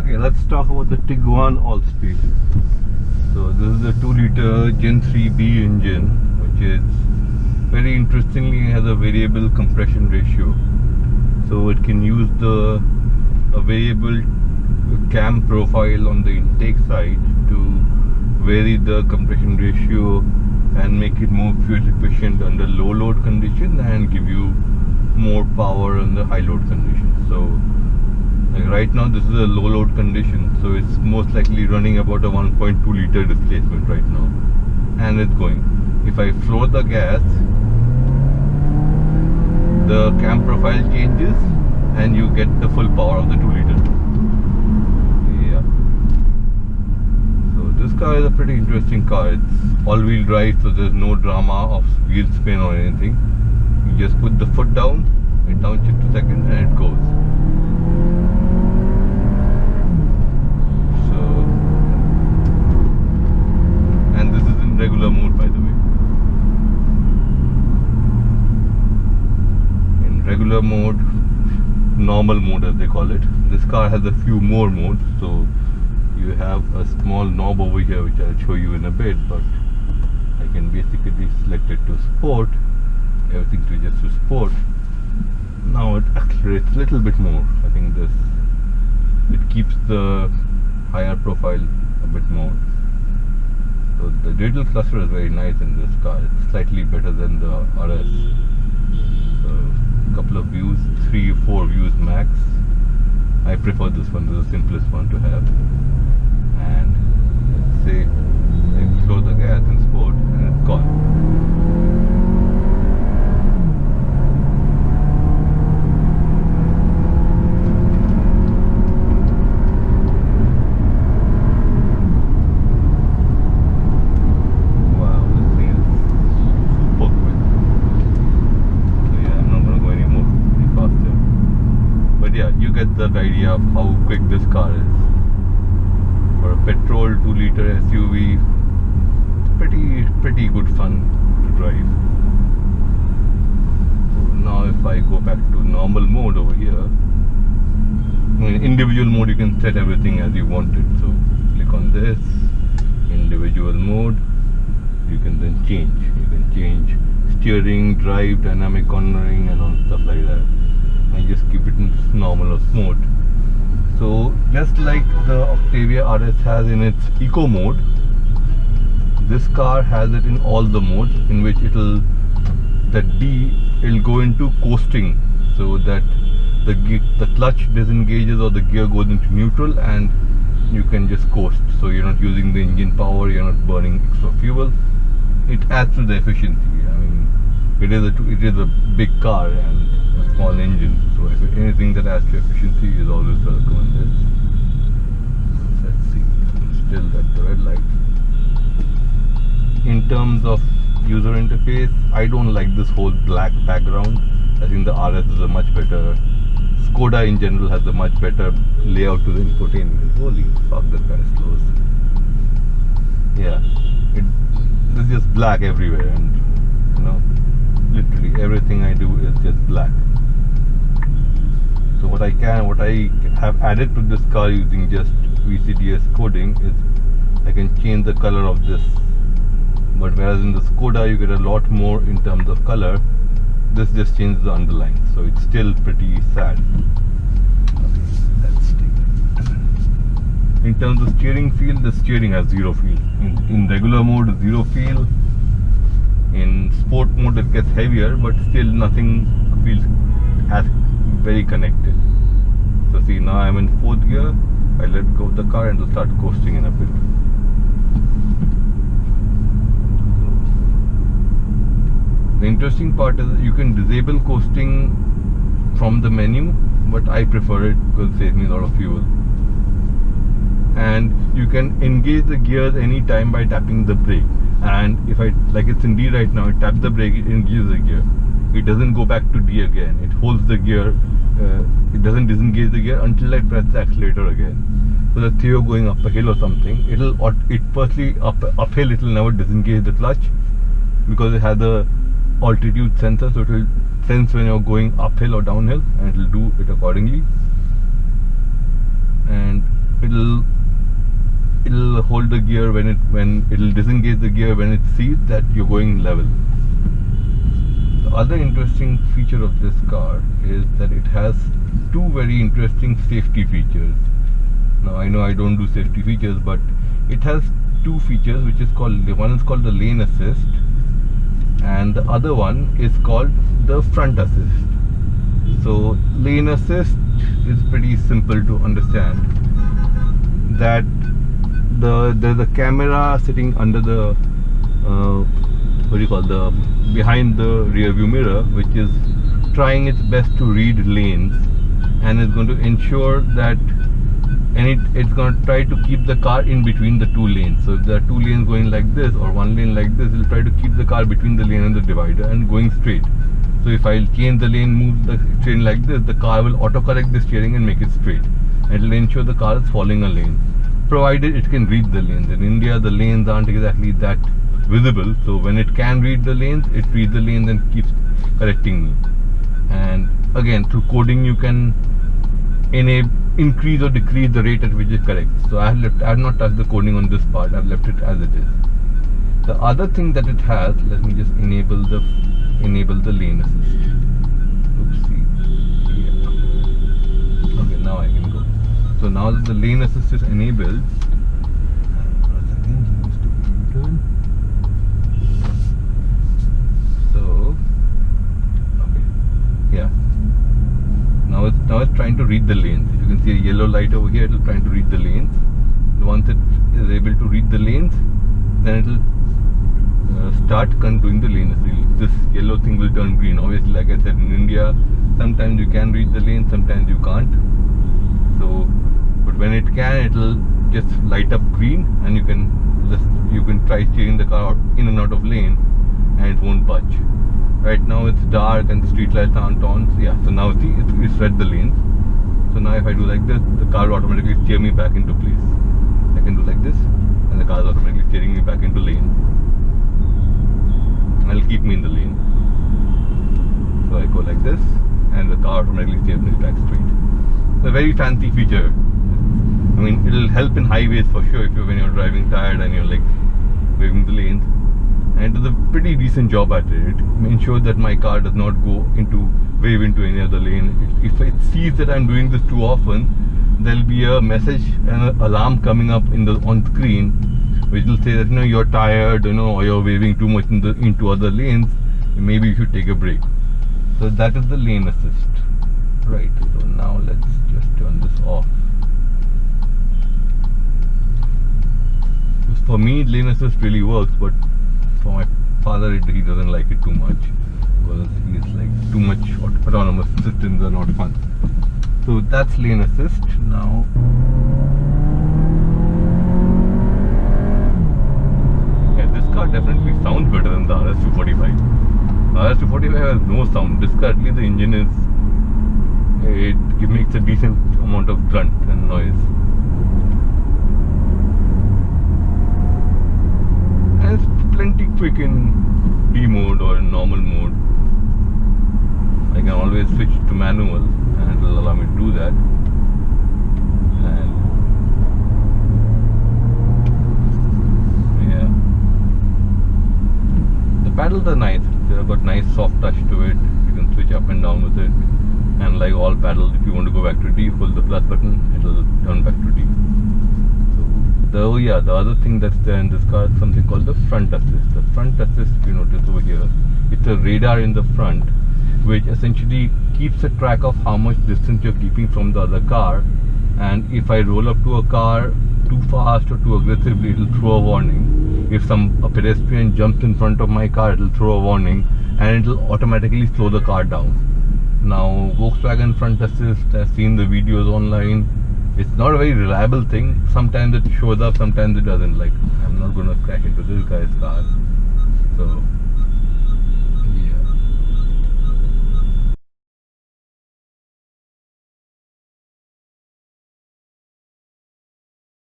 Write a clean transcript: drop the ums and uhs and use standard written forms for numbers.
Okay, let's talk about the Tiguan All-Speed. So this is a 2-liter Gen 3B engine, which is very interestingly has a variable compression ratio. So it can use a variable cam profile on the intake side to vary the compression ratio and make it more fuel efficient under low load conditions and give you more power under high load conditions. So like right now this is a low load condition, so it's most likely running about a 1.2 liter displacement right now, and it's going. If I floor the gas, the cam profile changes and you get the full power of the 2 liter. Yeah. So this car is a pretty interesting car. It's all-wheel drive, so there's no drama of wheel spin or anything. You just put the foot down, it downshifts to second, and it goes. So, and this is in regular mode, by the way. In regular mode, normal mode as they call it. This car has a few more modes, so you have a small knob over here which I'll show you in a bit, but I can basically select it to sport, everything to just to sport. Now it accelerates a little bit more. I think it keeps the higher profile a bit more. So the digital cluster is very nice in this car. It's slightly better than the RS. So couple of views, 3-4 views max. I prefer this one. This is the simplest one to have. And let's say I slow the gas in sport and it's gone. Get the idea of how quick this car is. For a petrol 2-liter SUV, pretty good fun to drive. So now if I go back to normal mode over here, in individual mode you can set everything as you want it. So click on this, individual mode, you can then change. You can change steering, drive, dynamic cornering and all stuff like that. And just keep it in normal or smooth. So just like the Octavia RS has in its eco mode, this car has it in all the modes, in which it'll go into coasting, so that the clutch disengages or the gear goes into neutral and you can just coast. So you're not using the engine power, you're not burning extra fuel. It adds to the efficiency. I mean, it is a big car and a small engine, so if anything that adds to efficiency is always welcome in this. Let's see, I'm still at the red light. In terms of user interface, I don't like this whole black background. I think the RS is a much better, Skoda in general has a much better layout to the infotainment. Holy fuck, that guy slows. Yeah, this is just black everywhere, and you know, literally everything I do is just black. So what I have added to this car using just VCDS coding is I can change the color of this. But whereas in the Skoda you get a lot more in terms of color, this just changes the underline. So it's still pretty sad. Okay, let's take it. In terms of steering feel, the steering has zero feel. In regular mode, zero feel. In sport mode it gets heavier, but still nothing feels as very connected. So see, now I'm in 4th gear. I let go of the car and it'll start coasting in a bit. The interesting part is that you can disable coasting from the menu, but I prefer it because it saves me a lot of fuel. And you can engage the gears anytime by tapping the brake. And if I, like it's in D right now, I tap the brake, it engages the gear. It doesn't go back to D again. It holds the gear. It doesn't disengage the gear until I press the accelerator again. So that you're going up a hill or something, firstly uphill it will never disengage the clutch because it has a altitude sensor, so it will sense when you're going uphill or downhill and it will do it accordingly. And it'll hold the gear when it'll disengage the gear when it sees that you're going level. The other interesting feature of this car is that it has two very interesting safety features. Now I know I don't do safety features, but it has two features, which is called, one is called the lane assist and the other one is called the front assist. So lane assist is pretty simple to understand, that there's a camera sitting under the behind the rear view mirror, which is trying its best to read lanes and is going to ensure that, and it's going to try to keep the car in between the two lanes. So if there are two lanes going like this or one lane like this, it'll try to keep the car between the lane and the divider and going straight. So if I change the lane, move the steering like this, the car will autocorrect the steering and make it straight. And it'll ensure the car is following a lane, provided it can read the lanes. In India, the lanes aren't exactly that visible, so when it can read the lanes, it reads the lanes and keeps correcting me. And again, through coding, you can increase or decrease the rate at which it corrects. So I have not touched the coding on this part. I've left it as it is. The other thing that it has, let me just enable the lane assist. Oopsie. Yeah. Okay, now I can go. So now that the lane assist is enabled, so okay, yeah. Now it's trying to read the lanes. If you can see a yellow light over here, it's trying to read the lanes. Once it is able to read the lanes, then it'll start doing the lane assist. This yellow thing will turn green. Obviously, like I said, in India, sometimes you can read the lane, sometimes you can't. So, but when it can, it'll just light up green, and you can try steering the car in and out of lane, and it won't budge. Right now it's dark and the street lights aren't on. So yeah, so now it's read the lanes. So now if I do like this, the car will automatically steer me back into place. I can do like this, and the car is automatically steering me back into lane. And it'll keep me in the lane. So I go like this, and the car automatically steers me back straight. It's a very fancy feature. I mean, it'll help in highways for sure when you're driving tired and you're like waving the lanes. And it does a pretty decent job at it. It ensures that my car does not wave into any other lane. If it sees that I'm doing this too often, there'll be a message and an alarm coming up on screen, which will say that you're tired, or you're waving too much into other lanes. Maybe you should take a break. So that is the lane assist. Right. So now let's just turn this off. For me, lane assist really works, but for my father, he doesn't like it too much, because he's like, too much autonomous systems are not fun. So that's lane assist. Now yeah, this car definitely sounds better than the RS245. The RS245 has no sound. This car, at least the engine it makes a decent amount of grunt and noise. And it's plenty quick in D mode or in normal mode. I can always switch to manual, and it will allow me to do that. And yeah, the paddles are nice. They've got nice soft touch to it. You can switch up and down with it. And like all paddles, if you want to go back to D, hold the plus button, it will turn back to D. The other thing that's there in this car is something called the front assist. The front assist, if you notice over here, it's a radar in the front, which essentially keeps a track of how much distance you're keeping from the other car. And if I roll up to a car too fast or too aggressively, it'll throw a warning. If a pedestrian jumps in front of my car, it'll throw a warning, and it'll automatically slow the car down. Now, Volkswagen front assist, I've seen the videos online. It's not a very reliable thing. Sometimes it shows up, sometimes it doesn't. Like, I'm not going to crash into this guy's car. So